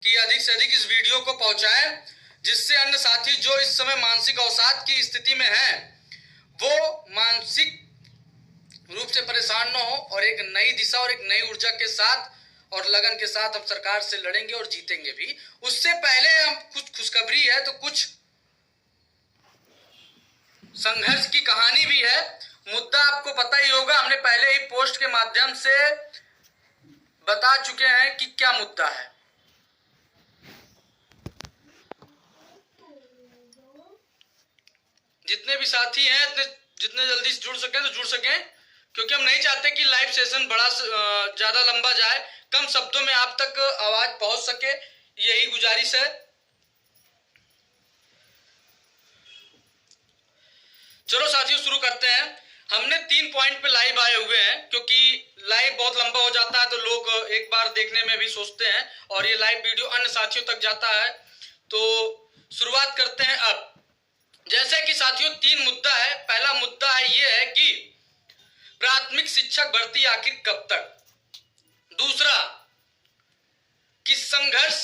कि अधिक से अधिक इस वीडियो को पहुंचाएं, जिससे अन्य साथी जो इस समय मानसिक अवसाद की स्थिति में हैं वो मानसिक रूप से परेशान न हो और एक नई दिशा और एक नई ऊर्जा के साथ और लगन के साथ हम सरकार से लड़ेंगे और जीतेंगे भी। उससे पहले हम कुछ खुशखबरी है, तो कुछ संघर्ष की कहानी भी है। मुद्दा आपको पता ही होगा, हमने पहले ही पोस्ट के माध्यम से बता चुके हैं कि क्या मुद्दा है। जितने भी साथी हैं जितने जल्दी जुड़ सकें तो जुड़ सकें, क्योंकि हम नहीं चाहते कि लाइव सेशन बड़ा ज्यादा लंबा जाए, कम शब्दों में आप तक आवाज पहुंच सके, यही गुजारिश है। चलो साथियों शुरू करते हैं। हमने 3 पॉइंट पे लाइव आए हुए हैं, क्योंकि लाइव बहुत लंबा हो जाता है तो लोग एक बार देखने में भी सोचते हैं और ये लाइव वीडियो अन्य साथियों तक जाता है। तो शुरुआत करते हैं अब। जैसे कि साथियों 3 मुद्दा है। पहला मुद्दा है ये है कि प्राथमिक शिक्षक भर्ती आखिर कब तक। दूसरा कि संघर्ष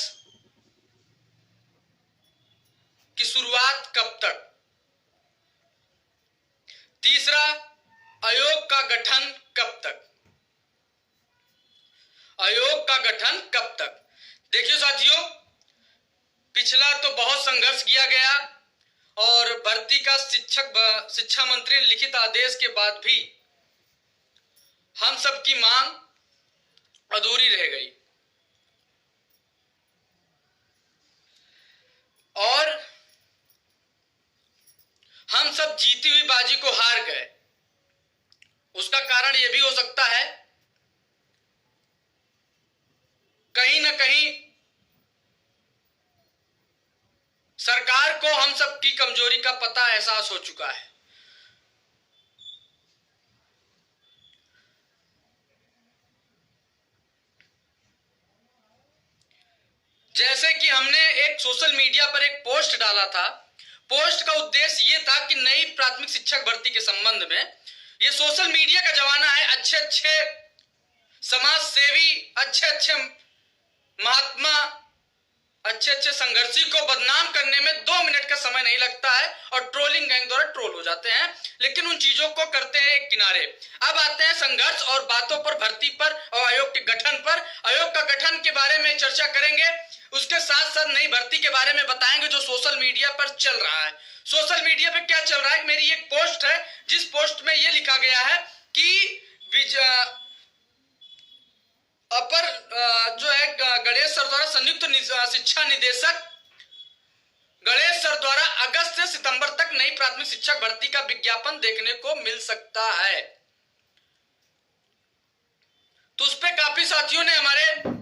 की शुरुआत कब तक। तीसरा आयोग का गठन कब तक। आयोग का गठन कब तक। देखिए साथियों, पिछला तो बहुत संघर्ष किया गया और भर्ती का शिक्षा मंत्री लिखित आदेश के बाद भी हम सबकी मांग अधूरी रह गई और हम सब जीती हुई बाजी को हार गए। उसका कारण यह भी हो सकता है कहीं ना कहीं सरकार को हम सब की कमजोरी का पता एहसास हो चुका है। जैसे कि हमने एक सोशल मीडिया पर एक पोस्ट डाला था। पोस्ट का उद्देश्य ये था कि नई प्राथमिक शिक्षक भर्ती के संबंध में, ये सोशल मीडिया का जमाना है, अच्छे अच्छे समाज सेवी, अच्छे अच्छे महात्मा, अच्छे अच्छे संघर्षी को बदनाम करने में 2 मिनट का समय नहीं लगता है और ट्रोलिंग गैंग द्वारा ट्रोल हो जाते हैं, लेकिन उन चीजों को करते हैं एक किनारे। अब आते हैं संघर्ष और बातों पर, भर्ती पर और आयोग के गठन पर। आयोग का गठन के बारे में चर्चा करेंगे, उसके साथ साथ नई भर्ती के बारे में बताएंगे जो सोशल मीडिया पर चल रहा है। सोशल मीडिया पर क्या चल रहा है, मेरी एक पोस्ट है जिस पोस्ट में यह लिखा गया है कि अपर जो है गणेश सर द्वारा संयुक्त शिक्षा निदेशक गणेश सर द्वारा अगस्त से सितंबर तक नई प्राथमिक शिक्षक भर्ती का विज्ञापन देखने को मिल सकता है। तो उस पे काफी साथियों ने हमारे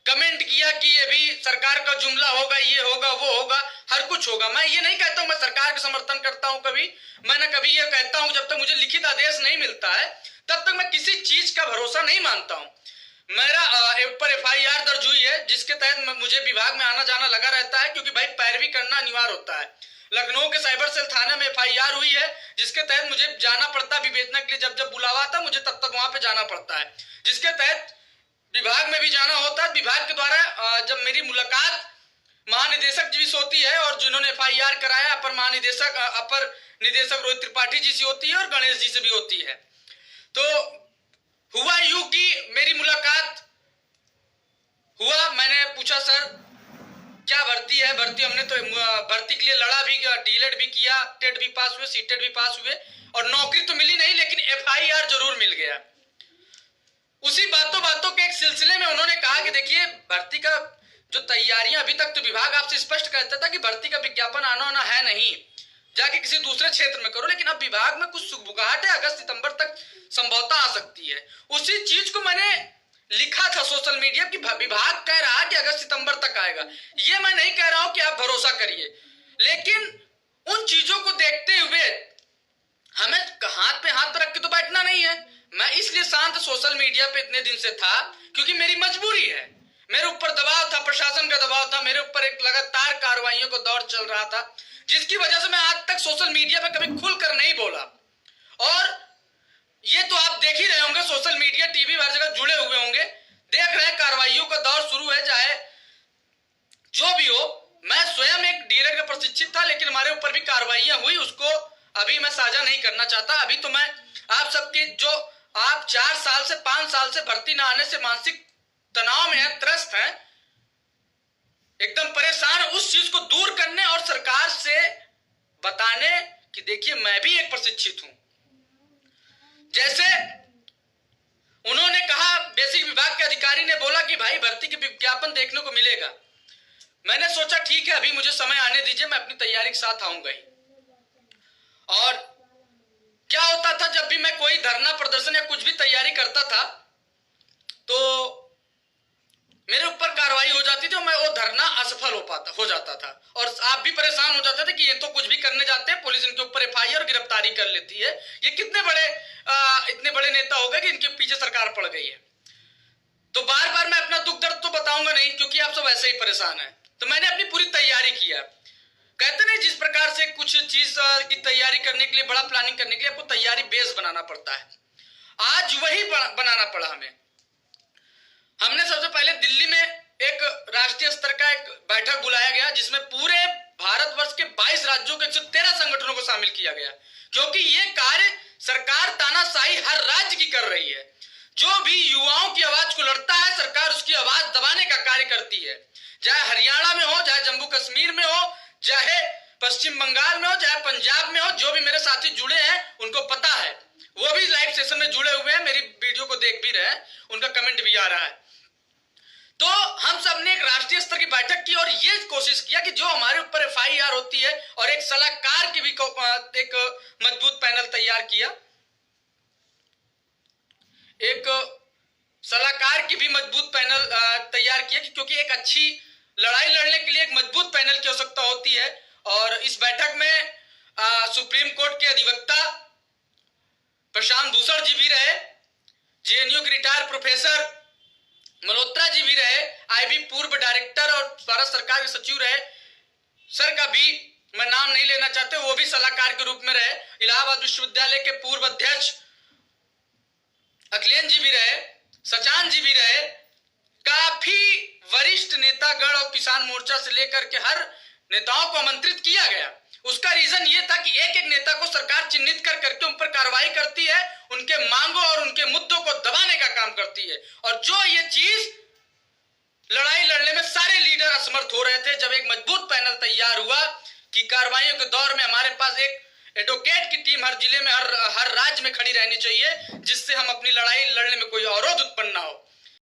कमेंट किया कि ये भी सरकार का जुमला होगा, ये होगा, वो होगा, हर कुछ होगा। मैं ये नहीं कहता हूं मैं सरकार का समर्थन करता हूं, कभी मैंने कभी ये कहता हूं जब तक मुझे लिखित आदेश नहीं मिलता है तब तक मैं किसी चीज का भरोसा नहीं मानता हूं। मेरा ऊपर FIR दर्ज हुई है जिसके तहत मुझे विभाग में आना जाना लगा रहता है, क्योंकि भाई पैरवी करना अनिवार्य होता है। लखनऊ के साइबर सेल थाने में FIR हुई है जिसके तहत मुझे जाना पड़ता है विवेचना के लिए। जब जब बुलावा आता मुझे तब तक वहां पे जाना पड़ता है, जिसके तहत विभाग में भी जाना होता है। विभाग के द्वारा जब मेरी मुलाकात महानिदेशक जी से होती है और जिन्होंने FIR कराया अपर निदेशक रोहित त्रिपाठी जी से होती है और गणेश जी से भी होती है। तो हुआ यूं कि मेरी मुलाकात हुआ, मैंने पूछा सर क्या भर्ती है। भर्ती हमने तो भर्ती के लिए लड़ा भी, डीलेट भी किया, टेट भी पास हुए, सीटेट भी पास हुए और नौकरी तो मिली नहीं, लेकिन FIR जरूर मिल गया। उसी बातों बातों के एक सिलसिले में उन्होंने कहा कि देखिए भर्ती का जो तैयारियां, अभी तक तो विभाग आपसे स्पष्ट कहता था कि भर्ती का विज्ञापन आना होना है नहीं, जाके किसी दूसरे क्षेत्र में करो, लेकिन अब विभाग में कुछ सुगबुगाहट है, अगस्त सितंबर तक संभवतः आ सकती है। उसी चीज को मैंने लिखा था सोशल मीडिया कि विभाग कह रहा है कि अगस्त सितंबर तक आएगा। ये मैं नहीं कह रहा हूं कि आप भरोसा करिए, लेकिन उन चीजों को देखते हुए हमें हाथ पे हाथ रख के तो बैठना नहीं है। मैं इसलिए शांत सोशल मीडिया पे इतने दिन से था क्योंकि मेरी मजबूरी है, मेरे ऊपर दबाव था, प्रशासन का दबाव था, मेरे ऊपर एक लगातार कार्रवाइयों का दौर चल रहा था, जिसकी वजह से मैं आज तक सोशल मीडिया पे कभी खुलकर नहीं बोला। और ये तो आप देख ही रहे होंगे, सोशल मीडिया, टीवी, हर जगह जुड़े हुए होंगे, देख रहे हैं कार्रवाइयों का दौर शुरू है। चाहे जो भी हो, मैं स्वयं एक डीलर का प्रशिक्षित था, लेकिन हमारे ऊपर भी कार्रवाइयां हुई, उसको अभी मैं साझा नहीं करना चाहता। अभी तो मैं आप सबके, जो आप 4 साल से 5 साल से भर्ती न आने से मानसिक तनाव में है, त्रस्त हैं, एकदम परेशान, उस चीज को दूर करने और सरकार से बताने कि देखिए मैं भी एक प्रशिक्षित हूं। जैसे उन्होंने कहा, बेसिक विभाग के अधिकारी ने बोला कि भाई भर्ती के विज्ञापन देखने को मिलेगा। मैंने सोचा ठीक है, अभी मुझे समय आने दीजिए, मैं अपनी तैयारी के साथ आऊंगा ही। और क्या होता था, जब भी मैं कोई धरना प्रदर्शन या कुछ भी तैयारी करता था तो मेरे ऊपर कार्रवाई हो जाती थी और मैं वो धरना असफल हो जाता था। और आप भी परेशान हो जाते थे कि ये तो कुछ भी करने जाते हैं, पुलिस इनके ऊपर एफआईआर और गिरफ्तारी कर लेती है, ये कितने बड़े इतने बड़े नेता हो गए कि इनके पीछे सरकार पड़ गई है। तो बार बार मैं अपना दुख दर्द तो बताऊंगा नहीं, क्योंकि आप सब ऐसे ही परेशान हैं। तो मैंने अपनी पूरी तैयारी किया। कहते नहीं, जिस प्रकार से कुछ चीज की तैयारी करने के लिए, बड़ा प्लानिंग करने के लिए आपको तैयारी बेस बनाना पड़ता है, आज वही बनाना पड़ा हमें। हमने सबसे पहले दिल्ली में एक राष्ट्रीय स्तर का एक बैठक बुलाया गया, जिसमें पूरे भारतवर्ष के 22 राज्यों के 113 संगठनों को शामिल किया गया, क्योंकि ये कार्य सरकार तानाशाही हर राज्य की कर रही है। जो भी युवाओं की आवाज को लड़ता है, सरकार उसकी आवाज दबाने का कार्य करती है, चाहे हरियाणा में हो, चाहे जम्मू कश्मीर में हो, चाहे पश्चिम बंगाल में हो, चाहे पंजाब में हो। जो भी मेरे साथी जुड़े हैं उनको पता है, वो भी लाइव सेशन में जुड़े हुए हैं, मेरी वीडियो को देख भी रहे हैं, उनका कमेंट भी आ रहा है। तो हम सब ने एक राष्ट्रीय स्तर की बैठक की और ये कोशिश किया कि जो हमारे ऊपर एफआईआर होती है, और एक सलाहकार की भी एक मजबूत पैनल तैयार किया, एक सलाहकार की भी मजबूत पैनल तैयार किया, क्योंकि एक अच्छी लड़ाई लड़ने के लिए एक मजबूत पैनल की आवश्यकता होती है। और इस बैठक में सुप्रीम कोर्ट के अधिवक्ता प्रशांत भूषण जी भी रहे, जेएनयू के रिटायर्ड प्रोफेसर मल्होत्रा जी भी रहे, आईबी पूर्व डायरेक्टर और भारत सरकार के सचिव रहे, सर का भी मैं नाम नहीं लेना चाहते, वो भी सलाहकार के रूप में रहे। इलाहाबाद विश्वविद्यालय के पूर्व अध्यक्ष अखिलेश जी भी रहे, सचान जी भी रहे। काफी वरिष्ठ नेतागण और किसान मोर्चा से लेकर के हर नेताओं को आमंत्रित किया गया। उसका रीजन ये था कि एक एक नेता को सरकार चिन्हित कर करके उन पर कार्रवाई करती है, उनके मांगों और उनके मुद्दों को दबाने का काम करती है। और जो ये चीज लड़ाई लड़ने में सारे लीडर असमर्थ हो रहे थे, जब एक मजबूत पैनल तैयार हुआ कि कार्रवाइयों के दौर में हमारे पास एक एडवोकेट की टीम हर जिले में, हर राज्य में खड़ी रहनी चाहिए, जिससे हम अपनी लड़ाई लड़ने में कोई अवरोध उत्पन्न ना हो।